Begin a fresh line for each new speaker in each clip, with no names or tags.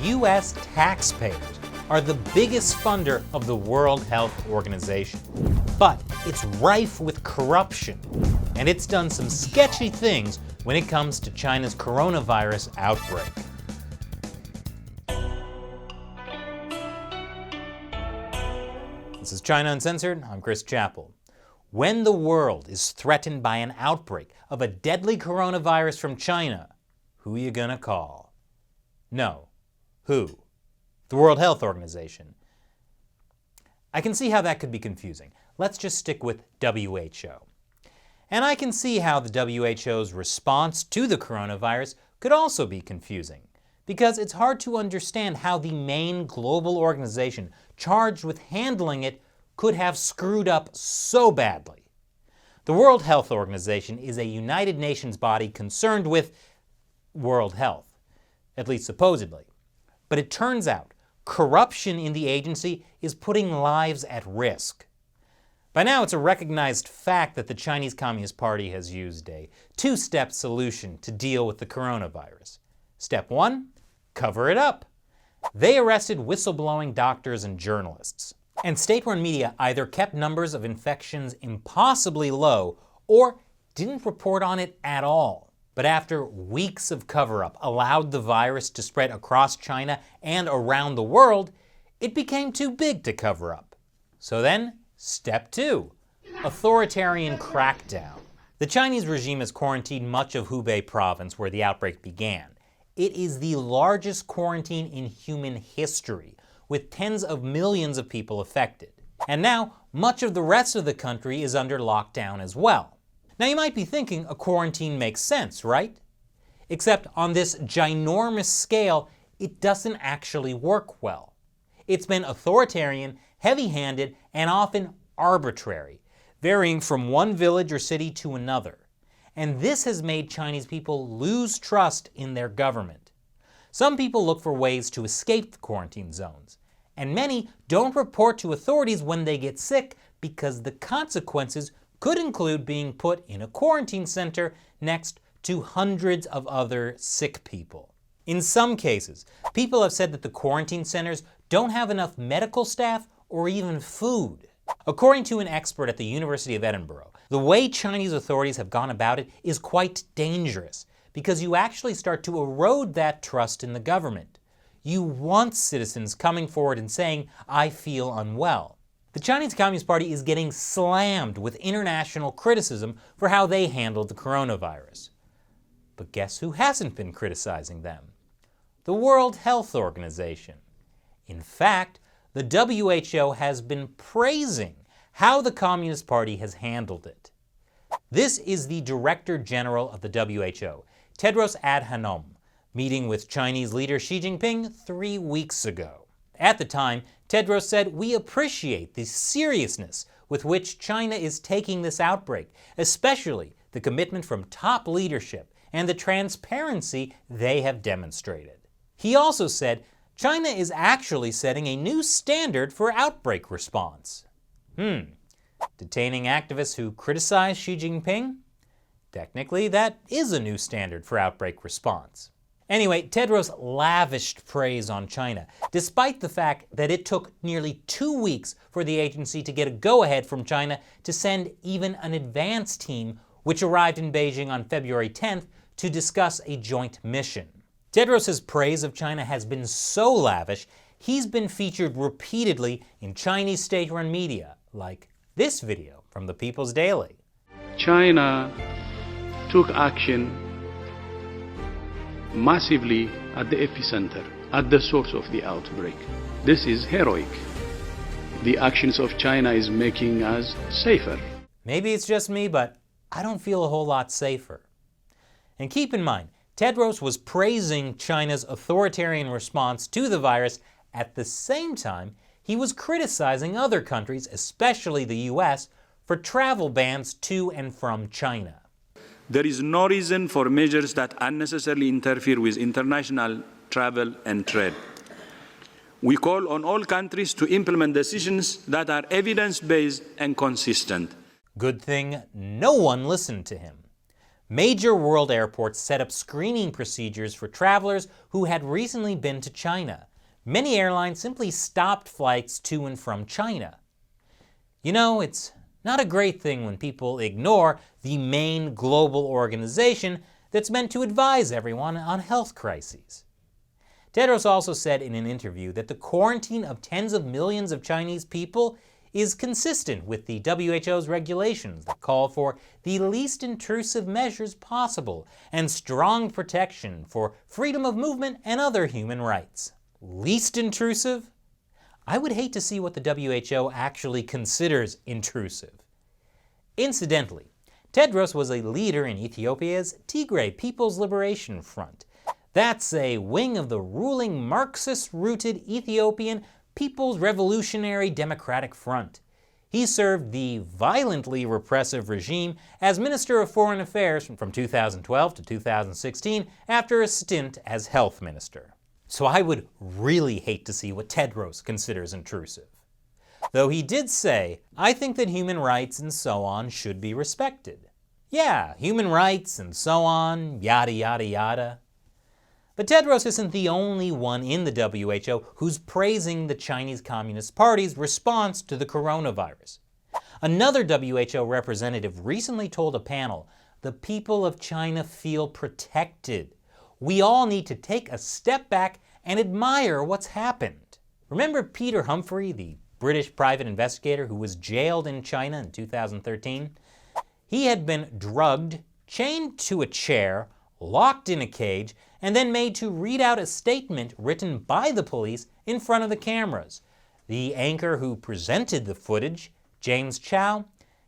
U.S. taxpayers are the biggest funder of the World Health Organization. But it's rife with corruption, and it's done some sketchy things when it comes to China's coronavirus outbreak. This is China Uncensored. I'm Chris Chappell. When the world is threatened by an outbreak of a deadly coronavirus from China, who are you gonna call? No. Who? The World Health Organization. I can see how that could be confusing. Let's just stick with WHO. And I can see how the WHO's response to the coronavirus could also be confusing, because it's hard to understand how the main global organization charged with handling it could have screwed up so badly. The World Health Organization is a United Nations body concerned with world health, at least supposedly. But it turns out corruption in the agency is putting lives at risk. By now, it's a recognized fact that the Chinese Communist Party has used a two-step solution to deal with the coronavirus. Step one, cover it up. They arrested whistleblowing doctors and journalists. And state-run media either kept numbers of infections impossibly low or didn't report on it at all. But after weeks of cover-up allowed the virus to spread across China and around the world, it became too big to cover up. So then, step two, authoritarian crackdown. The Chinese regime has quarantined much of Hubei province where the outbreak began. It is the largest quarantine in human history, with tens of millions of people affected. And now, much of the rest of the country is under lockdown as well. Now you might be thinking a quarantine makes sense, right? Except on this ginormous scale, it doesn't actually work well. It's been authoritarian, heavy-handed, and often arbitrary, varying from one village or city to another. And this has made Chinese people lose trust in their government. Some people look for ways to escape the quarantine zones, and many don't report to authorities when they get sick because the consequences could include being put in a quarantine center next to hundreds of other sick people. In some cases, people have said that the quarantine centers don't have enough medical staff or even food. According to an expert at the University of Edinburgh, the way Chinese authorities have gone about it is quite dangerous because you actually start to erode that trust in the government. You want citizens coming forward and saying, "I feel unwell." The Chinese Communist Party is getting slammed with international criticism for how they handled the coronavirus. But guess who hasn't been criticizing them? The World Health Organization. In fact, the WHO has been praising how the Communist Party has handled it. This is the Director General of the WHO, Tedros Adhanom, meeting with Chinese leader Xi Jinping 3 weeks ago. At the time, Tedros said, "We appreciate the seriousness with which China is taking this outbreak, especially the commitment from top leadership and the transparency they have demonstrated." He also said, China is actually setting a new standard for outbreak response. Detaining activists who criticize Xi Jinping? Technically, that is a new standard for outbreak response. Anyway, Tedros lavished praise on China, despite the fact that it took nearly 2 weeks for the agency to get a go-ahead from China to send even an advance team, which arrived in Beijing on February 10th to discuss a joint mission. Tedros' praise of China has been so lavish, he's been featured repeatedly in Chinese state-run media, like this video from the People's Daily.
China took action massively at the epicenter, at the source of the outbreak. This is heroic. The actions of China is making us safer.
Maybe it's just me, but I don't feel a whole lot safer. And keep in mind, Tedros was praising China's authoritarian response to the virus at the same time he was criticizing other countries, especially the US, for travel bans to and from China.
There is no reason for measures that unnecessarily interfere with international travel and trade. We call on all countries to implement decisions that are evidence-based and consistent.
Good thing no one listened to him. Major world airports set up screening procedures for travelers who had recently been to China. Many airlines simply stopped flights to and from China. You know, it's not a great thing when people ignore the main global organization that's meant to advise everyone on health crises. Tedros also said in an interview that the quarantine of tens of millions of Chinese people is consistent with the WHO's regulations that call for the least intrusive measures possible and strong protection for freedom of movement and other human rights. Least intrusive? I would hate to see what the WHO actually considers intrusive. Incidentally, Tedros was a leader in Ethiopia's Tigray People's Liberation Front. That's a wing of the ruling Marxist-rooted Ethiopian People's Revolutionary Democratic Front. He served the violently repressive regime as Minister of Foreign Affairs from 2012 to 2016 after a stint as Health Minister. So I would really hate to see what Tedros considers intrusive. Though he did say, "I think that human rights and so on should be respected." Yeah, human rights and so on, yada yada yada. But Tedros isn't the only one in the WHO who's praising the Chinese Communist Party's response to the coronavirus. Another WHO representative recently told a panel, "The people of China feel protected. We all need to take a step back and admire what's happened." Remember Peter Humphrey, the British private investigator who was jailed in China in 2013? He had been drugged, chained to a chair, locked in a cage, and then made to read out a statement written by the police in front of the cameras. The anchor who presented the footage, James Chow,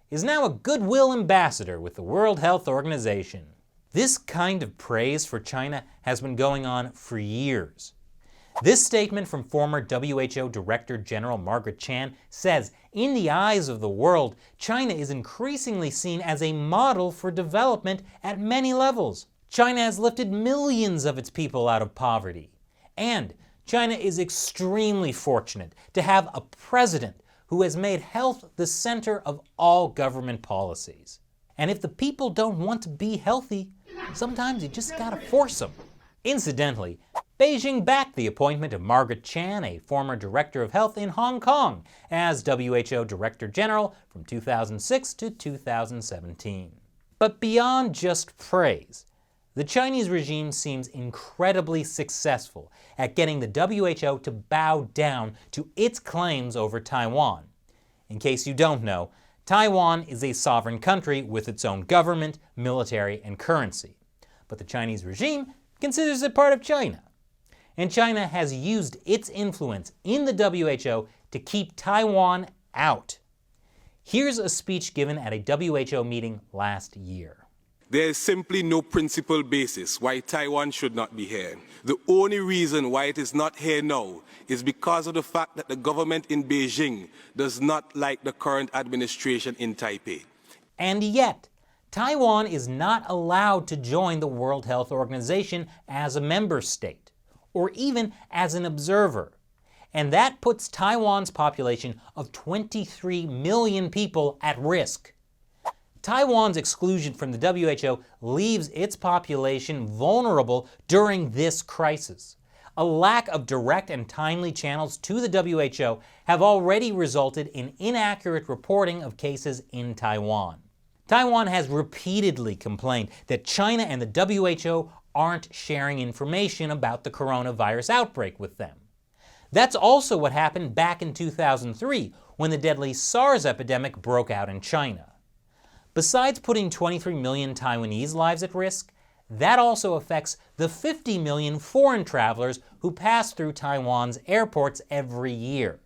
is now a goodwill ambassador with the World Health Organization. This kind of praise for China has been going on for years. This statement from former WHO Director General Margaret Chan says, in the eyes of the world, China is increasingly seen as a model for development at many levels. China has lifted millions of its people out of poverty. And China is extremely fortunate to have a president who has made health the center of all government policies. And if the people don't want to be healthy, sometimes you just gotta force them. Incidentally, Beijing backed the appointment of Margaret Chan, a former director of health in Hong Kong, as WHO Director General from 2006 to 2017. But beyond just praise, the Chinese regime seems incredibly successful at getting the WHO to bow down to its claims over Taiwan. In case you don't know, Taiwan is a sovereign country with its own government, military, and currency. But the Chinese regime considers it part of China. And China has used its influence in the WHO to keep Taiwan out. Here's a speech given at a WHO meeting last year.
There is simply no principled basis why Taiwan should not be here. The only reason why it is not here now is because of the fact that the government in Beijing does not like the current administration in Taipei.
And yet, Taiwan is not allowed to join the World Health Organization as a member state, or even as an observer. And that puts Taiwan's population of 23 million people at risk. Taiwan's exclusion from the WHO leaves its population vulnerable during this crisis. A lack of direct and timely channels to the WHO have already resulted in inaccurate reporting of cases in Taiwan. Taiwan has repeatedly complained that China and the WHO aren't sharing information about the coronavirus outbreak with them. That's also what happened back in 2003 when the deadly SARS epidemic broke out in China. Besides putting 23 million Taiwanese lives at risk, that also affects the 50 million foreign travelers who pass through Taiwan's airports every year.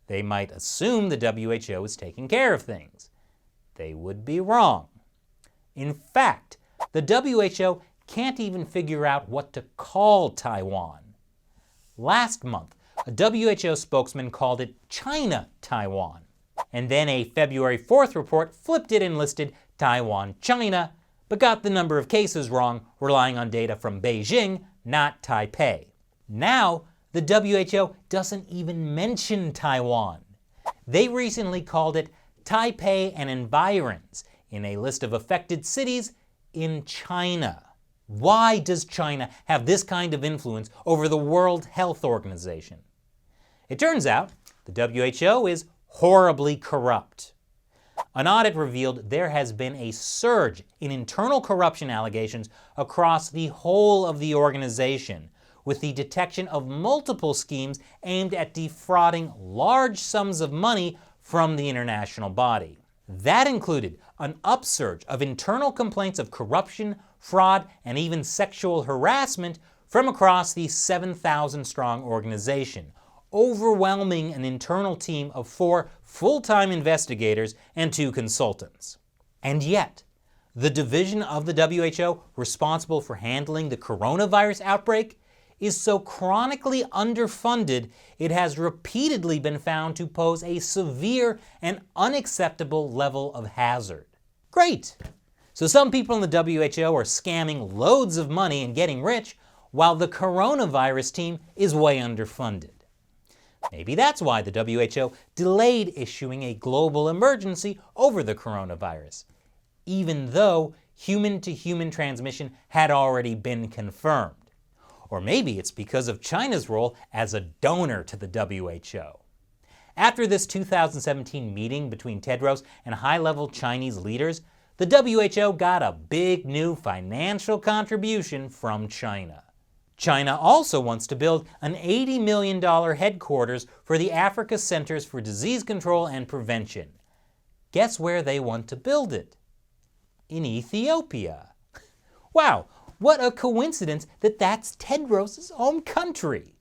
They might assume the WHO is taking care of things. They would be wrong. In fact, the WHO can't even figure out what to call Taiwan. Last month, a WHO spokesman called it China Taiwan. And then a February 4th report flipped it and listed Taiwan, China, but got the number of cases wrong, relying on data from Beijing, not Taipei. Now, the WHO doesn't even mention Taiwan. They recently called it Taipei and environs in a list of affected cities in China. Why does China have this kind of influence over the World Health Organization? It turns out the WHO is horribly corrupt. An audit revealed there has been a surge in internal corruption allegations across the whole of the organization, with the detection of multiple schemes aimed at defrauding large sums of money from the international body. That included an upsurge of internal complaints of corruption, fraud, and even sexual harassment from across the 7,000-strong organization, overwhelming an internal team of 4 full-time investigators and 2 consultants. And yet, the division of the WHO responsible for handling the coronavirus outbreak is so chronically underfunded it has repeatedly been found to pose a severe and unacceptable level of hazard. Great! So some people in the WHO are scamming loads of money and getting rich, while the coronavirus team is way underfunded. Maybe that's why the WHO delayed issuing a global emergency over the coronavirus, even though human-to-human transmission had already been confirmed. Or maybe it's because of China's role as a donor to the WHO. After this 2017 meeting between Tedros and high-level Chinese leaders, the WHO got a big new financial contribution from China. China also wants to build an $80 million headquarters for the Africa Centers for Disease Control and Prevention. Guess where they want to build it? In Ethiopia. Wow, what a coincidence that that's Tedros' home country.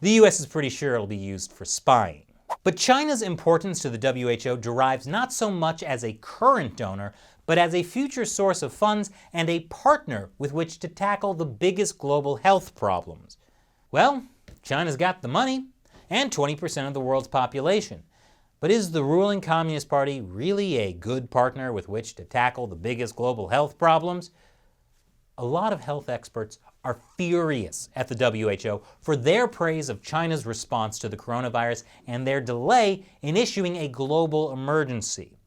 The US is pretty sure it'll be used for spying. But China's importance to the WHO derives not so much as a current donor, but as a future source of funds and a partner with which to tackle the biggest global health problems. Well, China's got the money and 20% of the world's population. But is the ruling Communist Party really a good partner with which to tackle the biggest global health problems? A lot of health experts are furious at the WHO for their praise of China's response to the coronavirus and their delay in issuing a global emergency.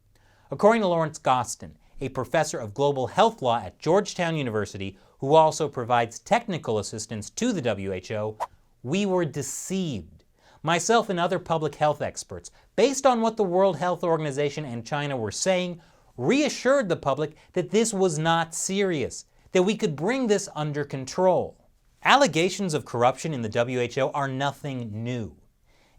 According to Lawrence Gostin, a professor of global health law at Georgetown University, who also provides technical assistance to the WHO, we were deceived. Myself and other public health experts, based on what the World Health Organization and China were saying, reassured the public that this was not serious, that we could bring this under control. Allegations of corruption in the WHO are nothing new.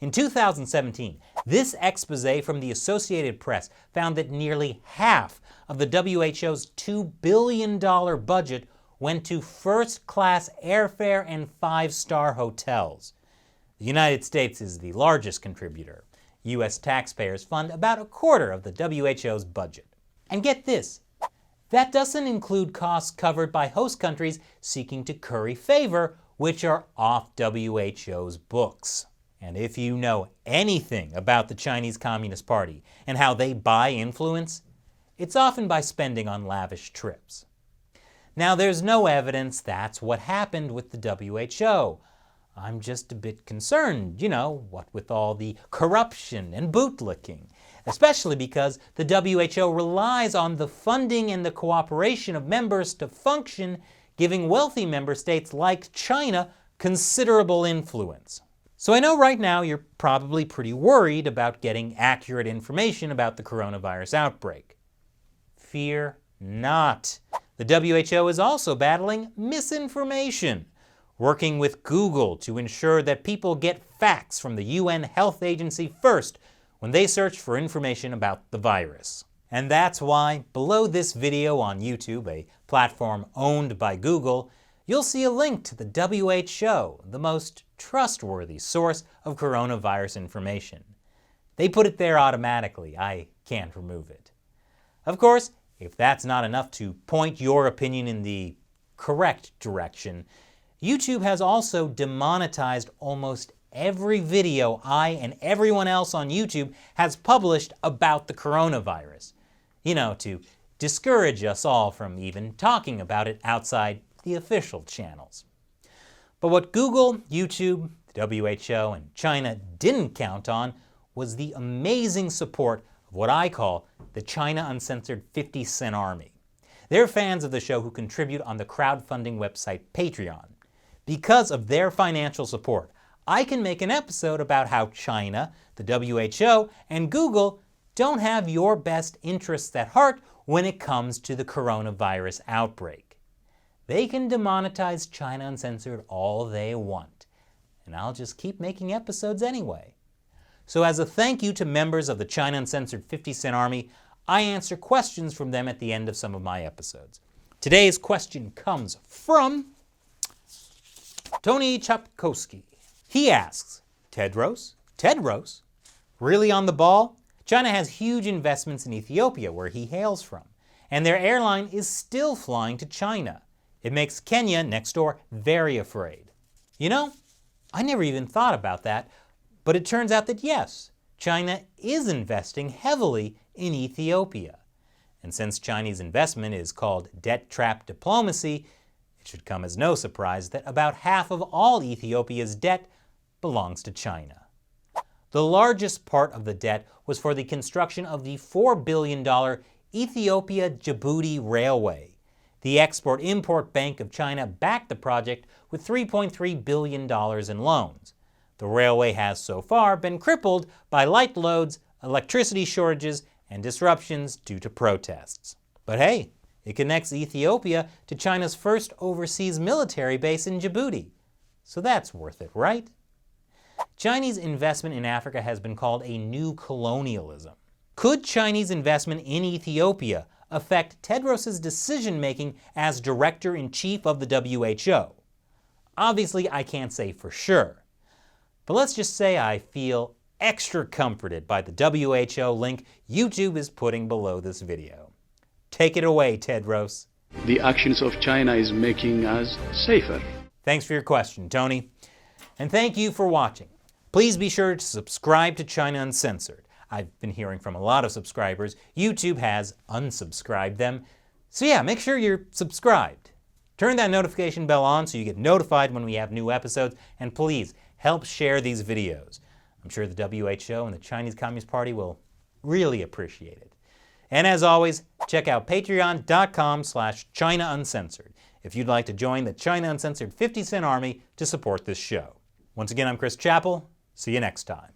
In 2017, this expose from the Associated Press found that nearly half of the WHO's $2 billion budget went to first-class airfare and 5-star hotels. The United States is the largest contributor. U.S. taxpayers fund about a quarter of the WHO's budget. And get this, that doesn't include costs covered by host countries seeking to curry favor, which are off WHO's books. And if you know anything about the Chinese Communist Party and how they buy influence, it's often by spending on lavish trips. Now, there's no evidence that's what happened with the WHO. I'm just a bit concerned, what with all the corruption and bootlicking, especially because the WHO relies on the funding and the cooperation of members to function, giving wealthy member states like China considerable influence. So I know right now you're probably pretty worried about getting accurate information about the coronavirus outbreak. Fear not. The WHO is also battling misinformation, working with Google to ensure that people get facts from the UN Health Agency first when they search for information about the virus. And that's why below this video on YouTube, a platform owned by Google, you'll see a link to the WHO, the most trustworthy source of coronavirus information. They put it there automatically. I can't remove it. Of course, if that's not enough to point your opinion in the correct direction, YouTube has also demonetized almost every video I and everyone else on YouTube has published about the coronavirus. To discourage us all from even talking about it outside the official channels. But what Google, YouTube, the WHO, and China didn't count on was the amazing support of what I call the China Uncensored 50 Cent Army. They're fans of the show who contribute on the crowdfunding website Patreon. Because of their financial support, I can make an episode about how China, the WHO, and Google don't have your best interests at heart when it comes to the coronavirus outbreak. They can demonetize China Uncensored all they want, and I'll just keep making episodes anyway. So as a thank you to members of the China Uncensored 50 Cent Army, I answer questions from them at the end of some of my episodes. Today's question comes from Tony Chapkowski. He asks, Tedros, really on the ball? China has huge investments in Ethiopia, where he hails from, and their airline is still flying to China. It makes Kenya, next door, very afraid. You know, I never even thought about that, but it turns out that yes, China is investing heavily in Ethiopia. And since Chinese investment is called debt trap diplomacy, it should come as no surprise that about half of all Ethiopia's debt belongs to China. The largest part of the debt was for the construction of the $4 billion Ethiopia-Djibouti Railway. The Export-Import Bank of China backed the project with $3.3 billion in loans. The railway has so far been crippled by light loads, electricity shortages, and disruptions due to protests. But hey, it connects Ethiopia to China's first overseas military base in Djibouti. So that's worth it, right? Chinese investment in Africa has been called a new colonialism. Could Chinese investment in Ethiopia affect Tedros' decision-making as Director-in-Chief of the WHO? Obviously, I can't say for sure. But let's just say I feel extra comforted by the WHO link YouTube is putting below this video. Take it away, Tedros.
The actions of China is making us safer.
Thanks for your question, Tony. And thank you for watching. Please be sure to subscribe to China Uncensored. I've been hearing from a lot of subscribers. YouTube has unsubscribed them. So yeah, make sure you're subscribed. Turn that notification bell on so you get notified when we have new episodes. And please, help share these videos. I'm sure the WHO and the Chinese Communist Party will really appreciate it. And as always, check out patreon.com/China Uncensored if you'd like to join the China Uncensored 50 Cent Army to support this show. Once again, I'm Chris Chappell. See you next time.